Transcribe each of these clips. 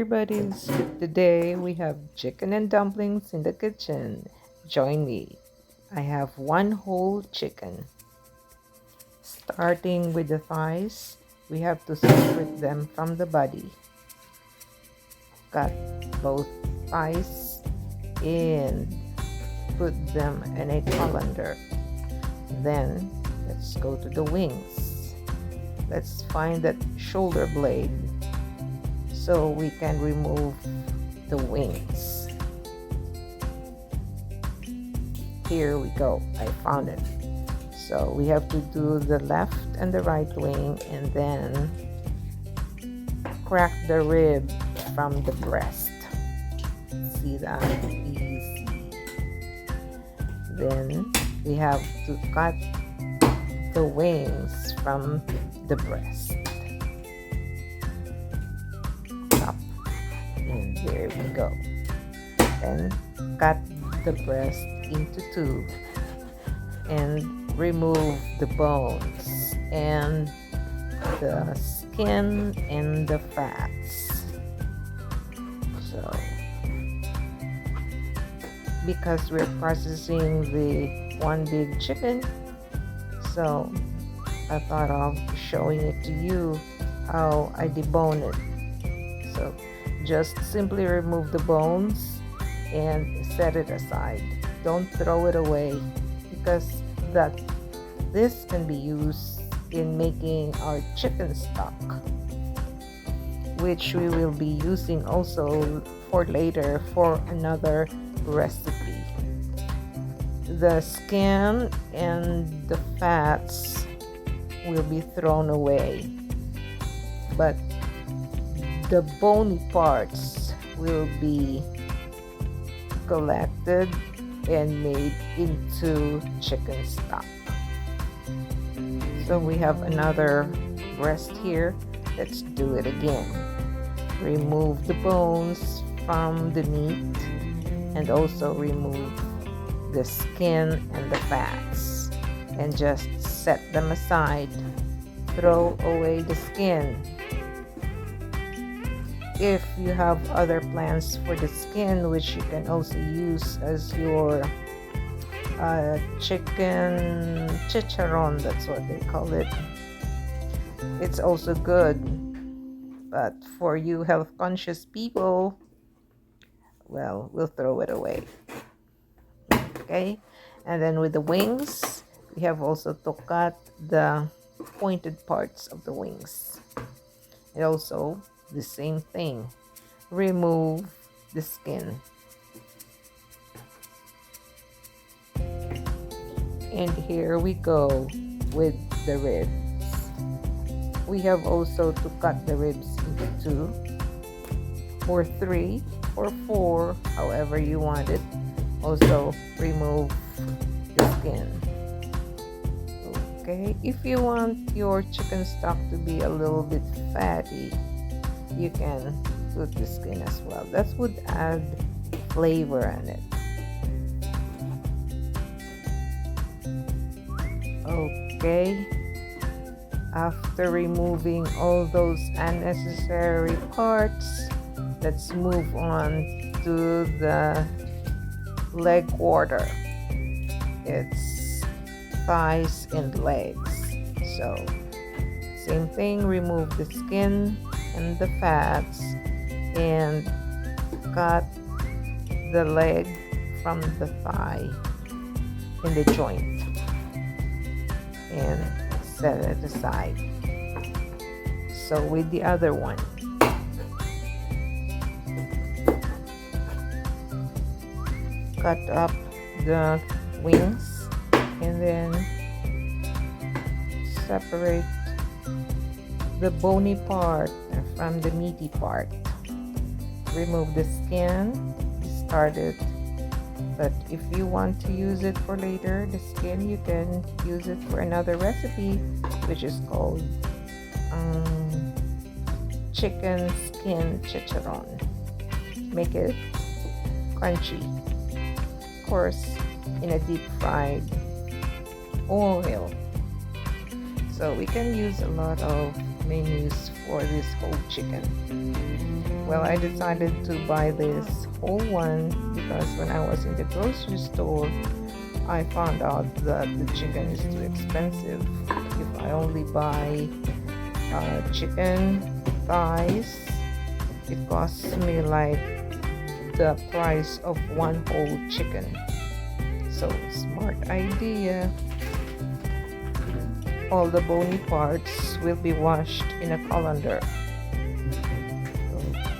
everybody. Today we have chicken and dumplings in the kitchen. Join me. I have one whole chicken. Starting with the thighs, we have to separate them from the body. Cut both thighs and put them in a colander. Then let's go to the wings. Let's find that shoulder blade so we can remove the wings. Here we go. I found it. So we have to do the left and the right wing and then crack the rib from the breast. See that? Easy. Then we have to cut the wings from the breast. Up. And there we go. Then cut the breast into two and remove the bones and the skin and the fats. So because we're processing the one big chicken, so I thought of showing it to you how I debone it. So just simply remove the bones and set it aside. Don't throw it away because this can be used in making our chicken stock, which we will be using also for later for another recipe. The skin and the fats will be thrown away, but the bony parts will be collected and made into chicken stock. So we have another breast here. Let's do it again. Remove the bones from the meat and also remove the skin and the fats and just set them aside. Throw away the skin. If you have other plans for the skin, which you can also use as your chicken chicharron, that's what they call it. It's also good, but for you health conscious people, well, we'll throw it away. Okay, and then with the wings, we have also to cut the pointed parts of the wings. And also the same thing, remove the skin. And here we go with the ribs. We have also to cut the ribs into two or three or four, however you want it. Also remove the skin. Okay, if you want your chicken stock to be a little bit fatty, you can put the skin as well. That would add flavor in it. Okay, after removing all those unnecessary parts, let's move on to the leg quarter. It's thighs and legs. So same thing, remove the skin and the fats and cut the leg from the thigh in the joint and set it aside. So with the other one, cut up the wings and then separate the bony part from the meaty part. Remove the skin, discard it. But if you want to use it for later, the skin, you can use it for another recipe, which is called chicken skin chicharron. Make it crunchy. Of course, in a deep fried oil. So we can use a lot of menus for this whole chicken. Well, I decided to buy this whole one because when I was in the grocery store, I found out that the chicken is too expensive. If I only buy chicken thighs, it costs me like the price of one whole chicken. So, smart idea. All the bony parts will be washed in a colander.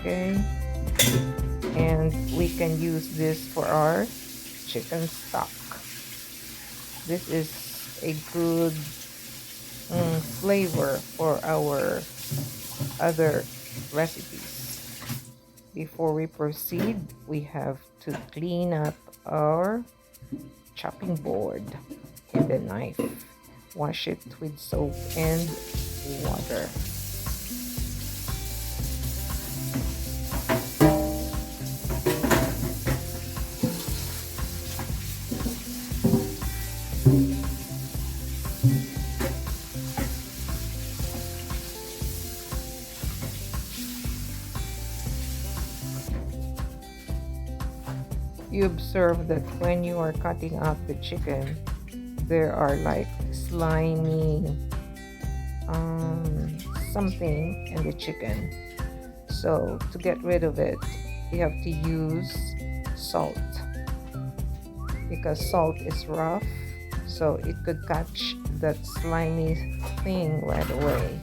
Okay, and we can use this for our chicken stock. This is a good flavor for our other recipes. Before we proceed, we have to clean up our chopping board and the knife. Wash it with soap and water. You observe that when you are cutting up the chicken, there are like slimy something in the chicken. So to get rid of it, you have to use salt because salt is rough, so it could catch that slimy thing right away,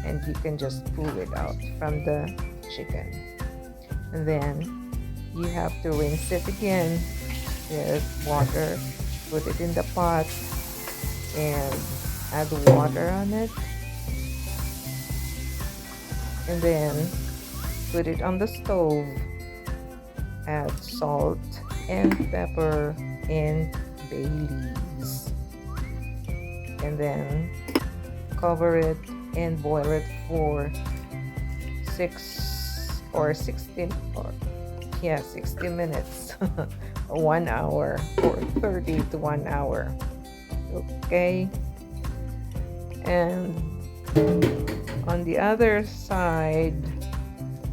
and you can just pull it out from the chicken. And then you have to rinse it again with water, put it in the pot and add water on it, and then put it on the stove, add salt and pepper and bay leaves, and then cover it and boil it for 60 minutes 1 hour or 30 to 1 hour. Okay, and on the other side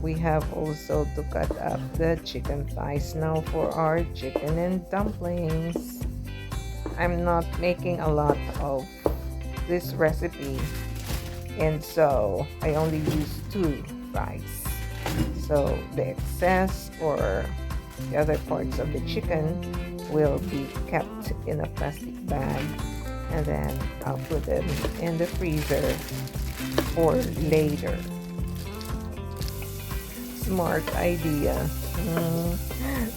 we have also to cut up the chicken thighs now for our chicken and dumplings. I'm not making a lot of this recipe, and so I only use 2 thighs. So the excess or the other parts of the chicken will be kept in a plastic bag, and then I'll put them in the freezer for later. Smart idea.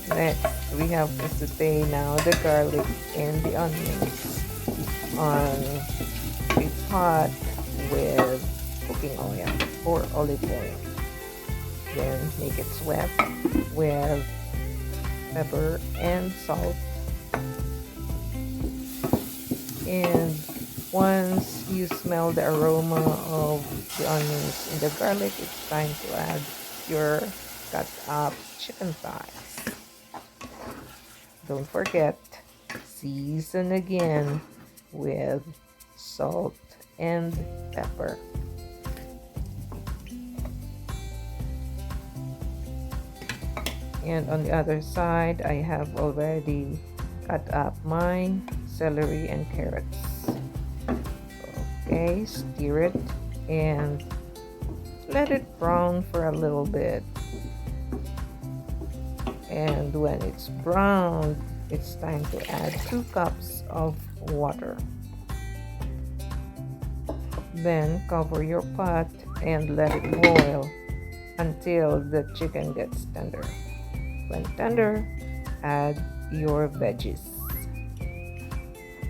Next, we have to saute now the garlic and the onions on a pot with cooking oil or olive oil. Then make it sweat with pepper and salt. And once you smell the aroma of the onions and the garlic, it's time to add your cut up chicken thighs. Don't forget, season again with salt and pepper. And on the other side, I have already cut up my celery and carrots. Okay, stir it and let it brown for a little bit. And when it's browned, it's time to add 2 cups of water. Then cover your pot and let it boil until the chicken gets tender. When tender, add your veggies.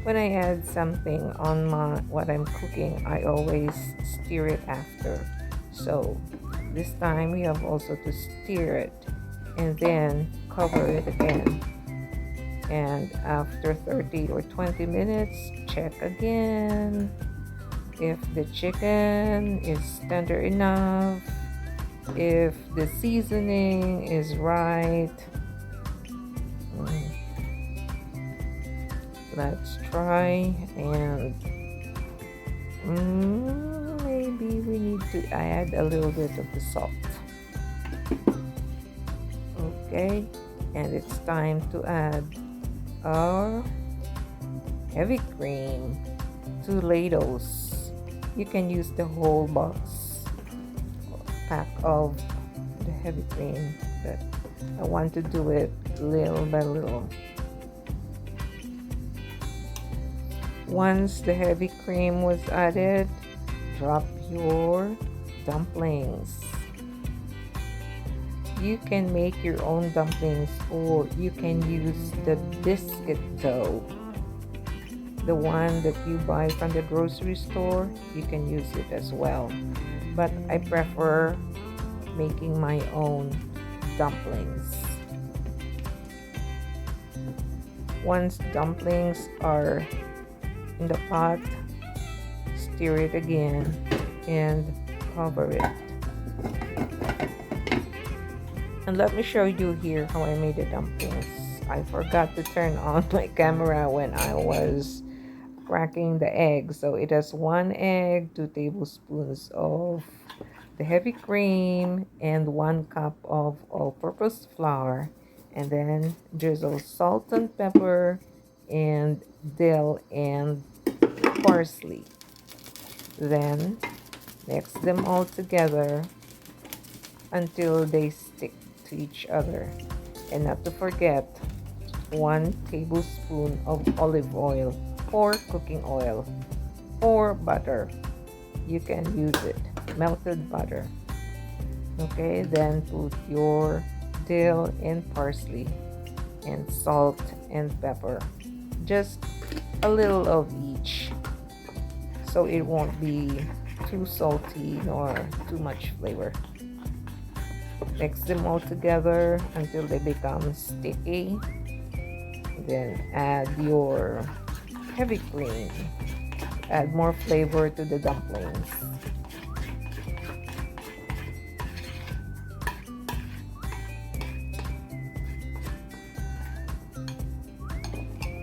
When I add something on what I'm cooking, I always stir it after. So this time we have also to stir it and then cover it again. And after 30 or 20 minutes, check again if the chicken is tender enough, if the seasoning is right. Let's try, and maybe we need to add a little bit of the salt. Okay, and it's time to add our heavy cream, 2 ladles. You can use the whole box pack of the heavy cream, but I want to do it little by little. Once the heavy cream was added, drop your dumplings. You can make your own dumplings, or you can use the biscuit dough, the one that you buy from the grocery store. You can use it as well, but I prefer making my own dumplings. Once dumplings are in the pot, stir it again and cover it. And let me show you here how I made the dumplings. I forgot to turn on my camera when I was cracking the egg. So it has 1 egg, 2 tablespoons of the heavy cream, and 1 cup of all-purpose flour. And then drizzle salt and pepper and dill and parsley. Then mix them all together until they stick to each other. And not to forget 1 tablespoon of olive oil or cooking oil or butter. You can use it, melted butter. Okay, then put your dill and parsley and salt and pepper. Just a little of each, so it won't be too salty nor too much flavor. Mix them all together until they become sticky. Then add your heavy cream. Add more flavor to the dumplings.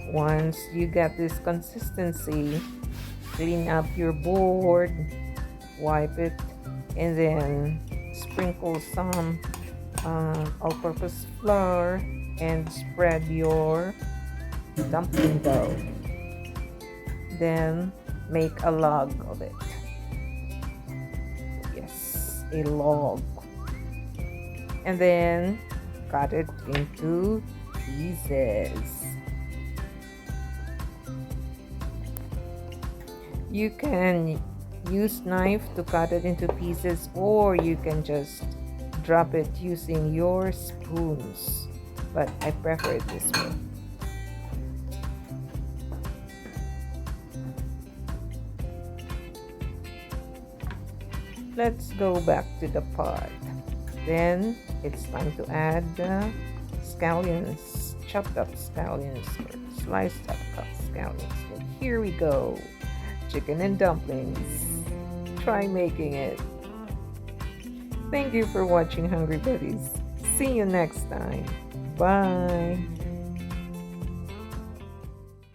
Once you get this consistency, clean up your board, wipe it, and then sprinkle some all-purpose flour and spread your dumpling dough. Then make a log of it. Yes, a log. And then cut it into pieces. You can use knife to cut it into pieces, or you can just drop it using your spoons, but I prefer it this way. Let's go back to the pot. Then it's time to add the scallions, chopped up scallions, or sliced up scallions. And here we go. Chicken and dumplings. Try making it. Thank you for watching, Hungry Buddies. See you next time. Bye.